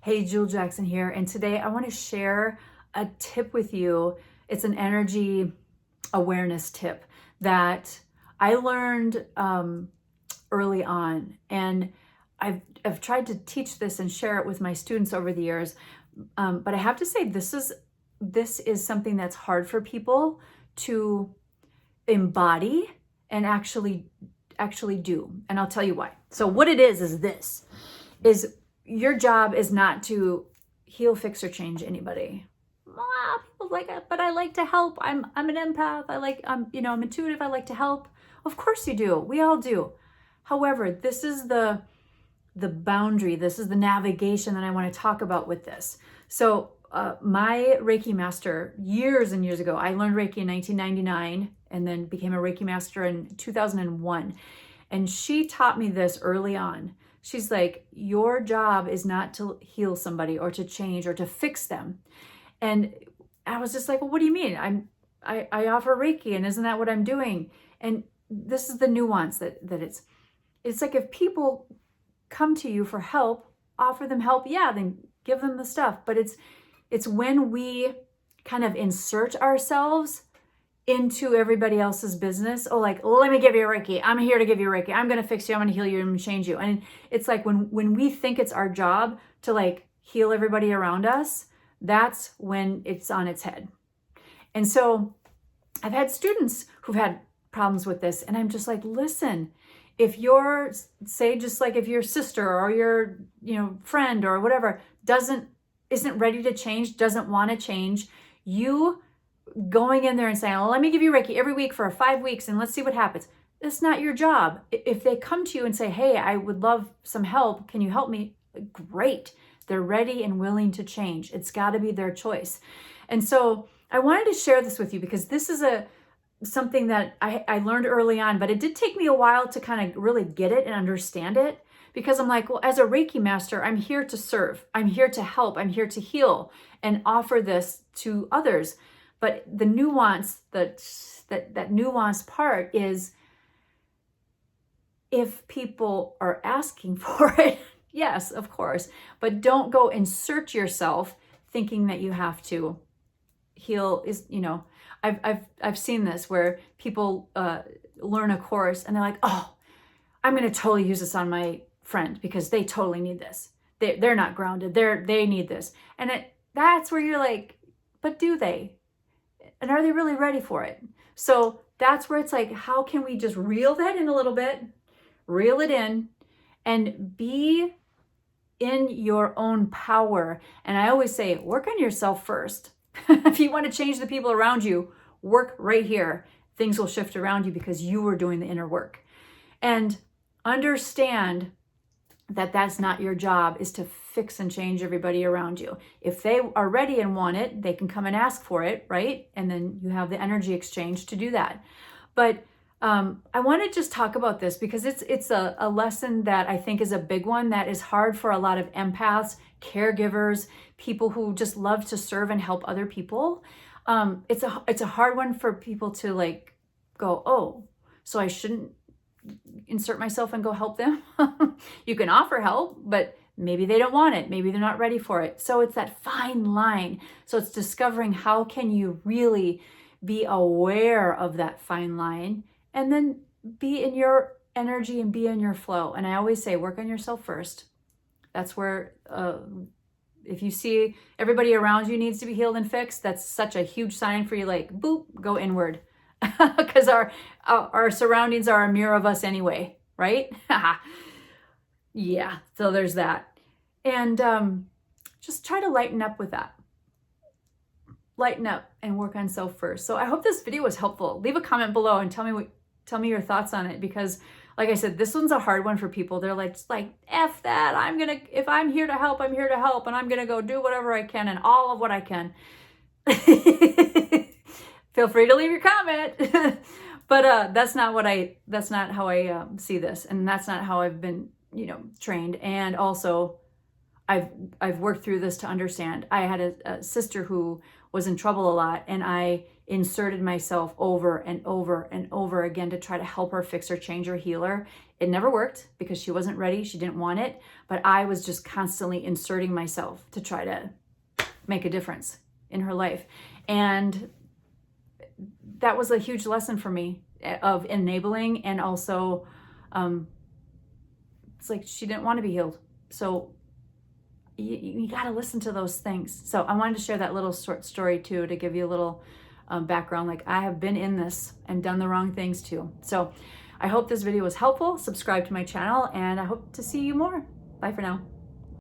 Hey, Juhl Jaxen here, and today I want to share a tip with you. It's an energy awareness tip that I learned early on, and I've tried to teach this and share it with my students over the years. But I have to say, this is something that's hard for people to embody and actually do, and I'll tell you why. So what it is this is. Your job is not to heal, fix, or change anybody. People like it, but I like to help. I'm an empath. I'm intuitive. I like to help. Of course you do. We all do. However, this is the boundary. This is the navigation that I want to talk about with this. So my Reiki master years and years ago, I learned Reiki in 1999 and then became a Reiki master in 2001. And she taught me this early on. She's like, your job is not to heal somebody or to change or to fix them. And I was just like, well, what do you mean? I offer Reiki, and isn't that what I'm doing? And this is the nuance that it's like, if people come to you for help, offer them help, yeah, then give them the stuff. But it's when we kind of insert ourselves into everybody else's business. Oh, like, let me give you Reiki. I'm here to give you Reiki. I'm going to fix you. I'm going to heal you. I'm going to change you. And it's like when we think it's our job to like heal everybody around us, that's when it's on its head. And so I've had students who've had problems with this, and I'm just like, listen, if you're, say, just like if your sister or your, friend or whatever isn't ready to change, doesn't want to change, you going in there and saying, let me give you Reiki every week for 5 weeks and let's see what happens. That's not your job. If they come to you and say, hey, I would love some help, can you help me? Great. They're ready and willing to change. It's got to be their choice. And so I wanted to share this with you because this is something that I learned early on, but it did take me a while to kind of really get it and understand it, because I'm like, well, as a Reiki master, I'm here to serve. I'm here to help. I'm here to heal and offer this to others. But the nuance, that nuanced part is, if people are asking for it, yes, of course, but don't go insert yourself thinking that you have to heal. I've seen this where people learn a course and they're like, oh, I'm going to totally use this on my friend because they totally need this. They're not grounded. They need this. And that's where you're like, but do they? And are they really ready for it? So that's where it's like, how can we just reel that in a little bit, reel it in, and be in your own power. And I always say, work on yourself first. If you want to change the people around you, work right here. Things will shift around you because you were doing the inner work. And understand that that's not your job, is to fix and change everybody around you. If they are ready and want it, they can come and ask for it, right? And then you have the energy exchange to do that. But I want to just talk about this because it's a lesson that I think is a big one that is hard for a lot of empaths, caregivers, people who just love to serve and help other people. It's a hard one for people to like go, oh, so I shouldn't insert myself and go help them. You can offer help, but maybe they don't want it. Maybe they're not ready for it. So it's that fine line. So it's discovering how can you really be aware of that fine line and then be in your energy and be in your flow. And I always say, work on yourself first. That's where, if you see everybody around you needs to be healed and fixed, that's such a huge sign for you, like, boop, go inward. Because our surroundings are a mirror of us anyway, right? Yeah, so there's that. And just try to lighten up with that. Lighten up and work on self first. So I hope this video was helpful. Leave a comment below and tell me your thoughts on it, because like I said, this one's a hard one for people. They're like, F that. If I'm here to help, I'm here to help, and I'm gonna go do whatever I can and all of what I can. Feel free to leave your comment. But that's not how I see this, and that's not how I've been, trained. And also, I've worked through this to understand. I had a sister who was in trouble a lot, and I inserted myself over and over and over again to try to help her, fix her, change her, heal her. It never worked because she wasn't ready. She didn't want it. But I was just constantly inserting myself to try to make a difference in her life. And that was a huge lesson for me of enabling. And also, it's like she didn't want to be healed. So you got to listen to those things. So I wanted to share that little short story too, to give you a little background. Like, I have been in this and done the wrong things too. So I hope this video was helpful. Subscribe to my channel, and I hope to see you more. Bye for now.